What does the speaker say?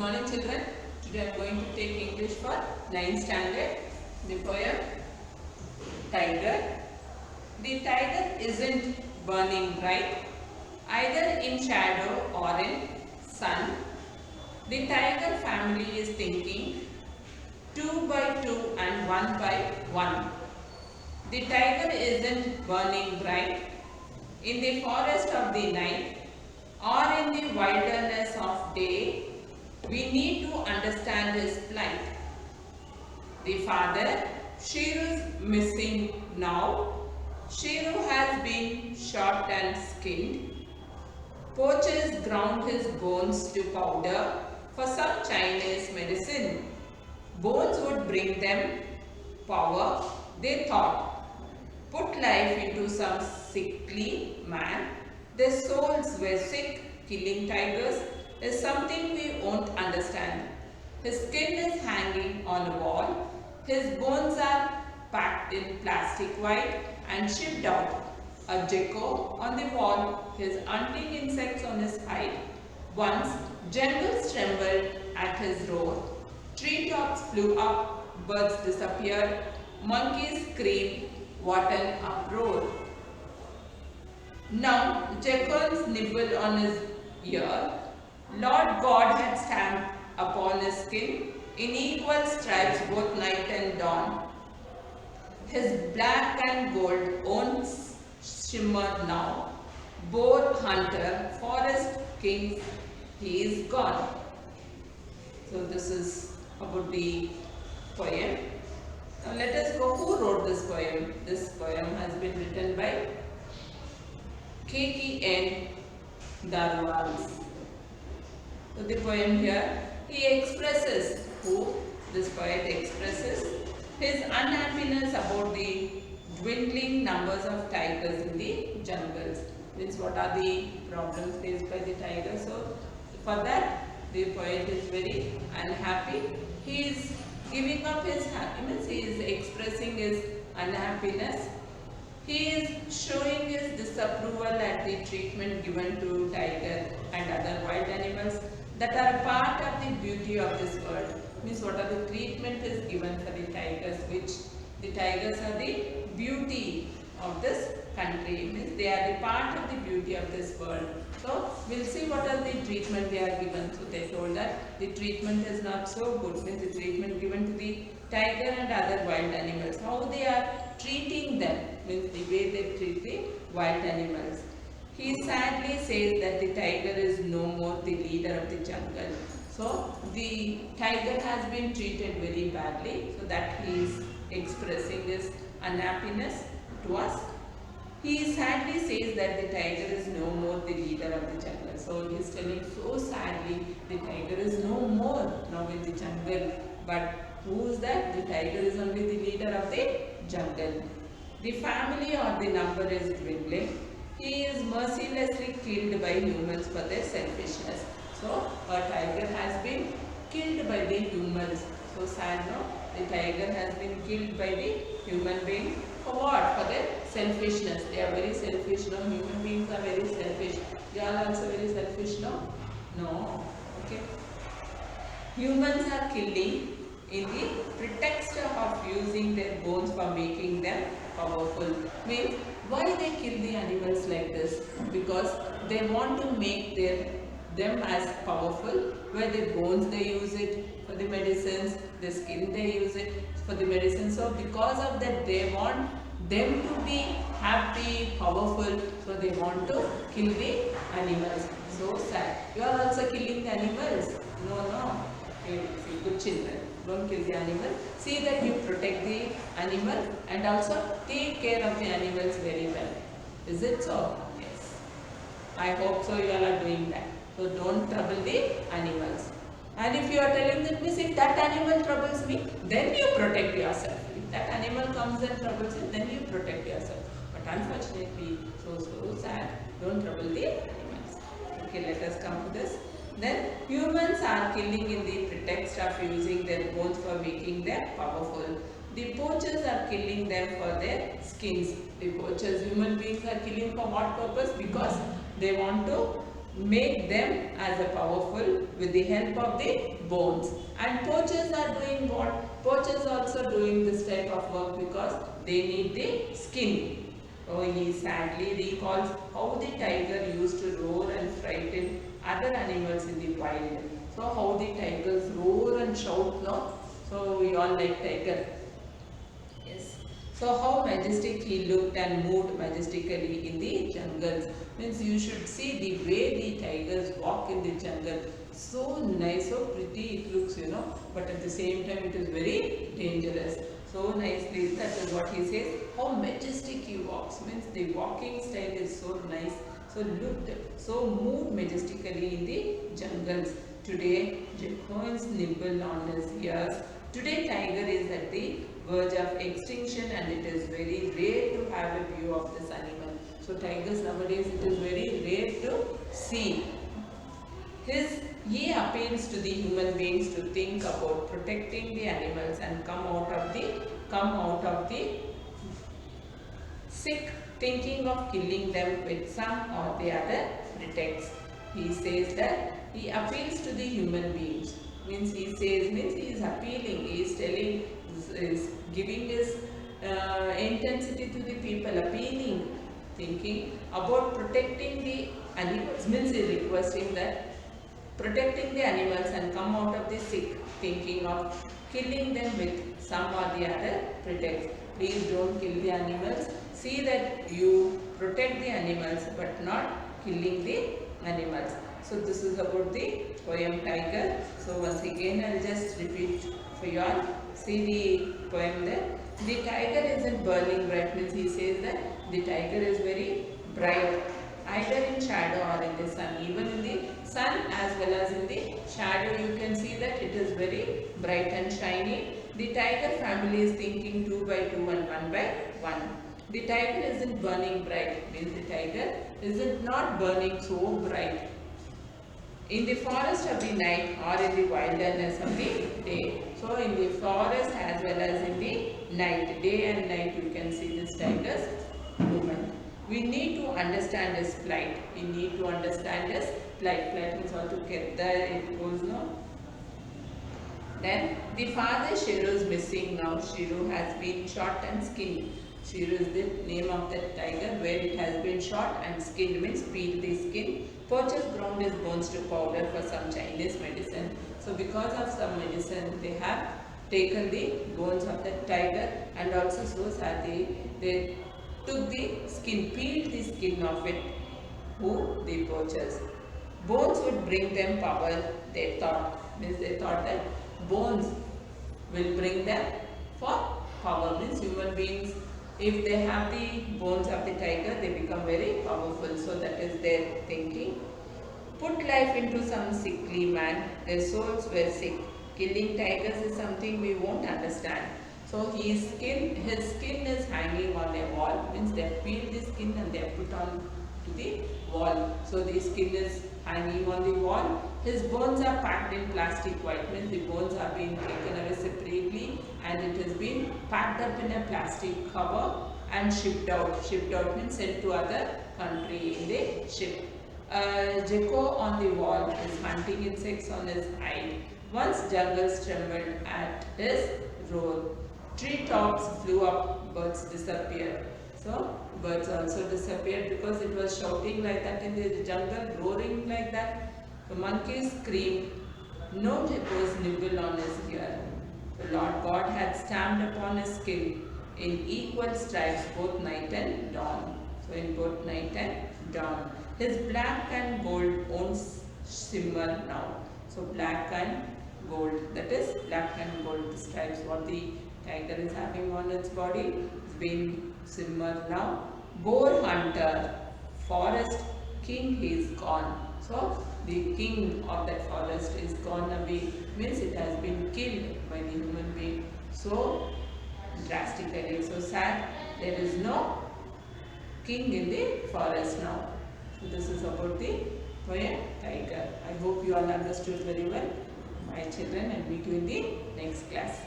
morning children. Today I am going to take English for 9th standard. The poem Tiger. The tiger isn't burning bright, either in shadow or in sun. The tiger family is thinking 2 by 2 and 1 by 1. The tiger isn't burning bright in the forest of the night or in the wilderness of day. We need to understand his plight. The father, Shiru's missing now. Shiru has been shot and skinned. Poachers ground his bones to powder for some Chinese medicine. Bones would bring them power, they thought. Put life into some sickly man. Their souls were sick. Killing tigers is something we won't understand. His skin is hanging on a wall. His bones are packed in plastic white and shipped out. A gecko on the wall, his hunting insects on his hide. Once, jungles trembled at his roar. Treetops flew up, birds disappeared, monkeys screamed, what an uproar. Now, geckos nibbled on his ear. Lord God had stamped upon his skin in equal stripes both night and dawn. His black and gold owns shimmered now. Boar hunter, forest king, he is gone. So this is about the poem. Now let us go. Who wrote this poem? This poem has been written by K.T.N. Darwals. So the poem here, he expresses, this poet expresses his unhappiness about the dwindling numbers of tigers in the jungles. Means what are the problems faced by the tigers? So for that the poet is very unhappy. He is giving up his happiness. He is expressing his unhappiness. He is showing his disapproval at the treatment given to tiger and other wild animals that are a part of the beauty of this world. Means what are the treatment is given for the tigers, which the tigers are the beauty of this country. Means they are the part of the beauty of this world. So we'll see what are the treatment they are given. So they told that the treatment is not so good. Means the treatment given to the tiger and other wild animals. How they are treating them, means the way they treat the wild animals. He sadly says that the tiger is no more the leader of the jungle. So the tiger has been treated very badly, so that he is expressing his unhappiness to us. He sadly says that the tiger is no more the leader of the jungle. So he is telling so sadly, the tiger is no more now in the jungle. But who is that? The tiger is only the leader of the jungle. The family or the number is dwindling. He is mercilessly killed by humans for their selfishness. So a tiger has been killed by the humans. So sad, no? The tiger has been killed by the human being. For what? For their selfishness. They are very selfish, no? Human beings are very selfish. They are also very selfish, no? No. Okay. Humans are killing in the pretext of using their bones for making them powerful. Means why they kill the animals like this? Because they want to make them as powerful. Where the bones they use it for the medicines, the skin they use it for the medicine. So because of that they want them to be happy, powerful. So they want to kill the animals. So sad. You are also killing the animals. No. Okay, good children. Don't kill the animal. See that you protect the animal and also take care of the animals very well. Is it so? Yes. I hope so you all are doing that. So don't trouble the animals. And if you are telling them, Miss, if that animal troubles me, then you protect yourself. If that animal comes and troubles you, then you protect yourself. But unfortunately, so sad. Don't trouble the animals. Okay, let us come to this. Then humans are killing in the pretext of using their bones for making them powerful. The poachers are killing them for their skins. The poachers, human beings are killing for what purpose? Because they want to make them as a powerful with the help of the bones. And poachers are doing what? Poachers also doing this type of work because they need the skin. Oh, he sadly recalls how the tiger used to roar and frighten other animals in the wild. So how the tigers roar and shout, no? So we all like tiger. Yes. So how majestic he looked and moved majestically in the jungles. Means you should see the way the tigers walk in the jungle. So nice, so pretty it looks, but at the same time it is very dangerous. So nicely, that is what he says. How majestic he walks. Means the walking style is so nice. So looked, so moved majestically in the jungles. Today, Jecoins nibble on his ears. Today, tiger is at the verge of extinction and it is very rare to have a view of this animal. So tigers nowadays, it is very rare to see. He appeals to the human beings to think about protecting the animals and come out of the sick thinking of killing them with some or the other pretexts. He says that he appeals to the human beings. Means he is appealing, he is telling, is giving his intensity to the people, appealing, thinking about protecting the animals. Means he is requesting that protecting the animals and come out of the sick thinking of killing them with some or the other pretext. Please don't kill the animals. See that you protect the animals but not killing the animals. So this is about the poem Tiger. So once again I will just repeat for you all. See the poem there. The tiger isn't burning bright. Means he says that the tiger is very bright, either in shadow or in the sun. Even in the sun as well as in the shadow, you can see that it is very bright and shiny. The tiger family is thinking 2 by 2 and 1 by 1. The tiger isn't burning bright. Means the tiger isn't not burning so bright in the forest of the night or in the wilderness of the day. So in the forest as well as in the night, day and night, you can see this tiger's movement. We need to understand his plight. We need to understand his plight. Plight means altogether it goes no. Then the father Shiru is missing now. Shiru has been shot and skinned. Shiru is the name of that tiger where it has been shot and skinned, means peel the skin. Poachers ground his bones to powder for some Chinese medicine. So because of some medicine they have taken the bones of the tiger, and also so sadly they took the skin, peeled the skin of it. Who? The poachers. Bones would bring them power, they thought. Means they thought that bones will bring them for power. Means human beings, if they have the bones of the tiger, they become very powerful. So that is their thinking. Put life into some sickly man. Their souls were sick. Killing tigers is something we won't understand. So his skin is hanging on a wall. Means they have peeled the skin and they have put on to the wall. So the skin is hanging on the wall. His bones are packed in plastic white. Means the bones are being taken away separately and it has been packed up in a plastic cover and shipped out. Shipped out means sent to other country in the ship. Gecko on the wall is hunting insects on his hide. Once jungles trembled at his roar. Tree tops flew up, birds disappeared. So birds also disappeared because it was shouting like that in the jungle, roaring like that. The monkeys screamed. No geckos nibble on his ear. The Lord God had stamped upon his skin in equal stripes both night and dawn. So in both night and dawn. His black and gold owns shimmer now. So black and gold, that is black and gold stripes what the tiger is having on its body. It's been shimmer now. Boar hunter, forest king, he is gone. So the king of that forest is gone away. Means it has been killed by the human being. So drastically, so sad. There is no king in the forest now. So this is about the poem Tiger. I hope you all understood very well, my children, and meet you in the next class.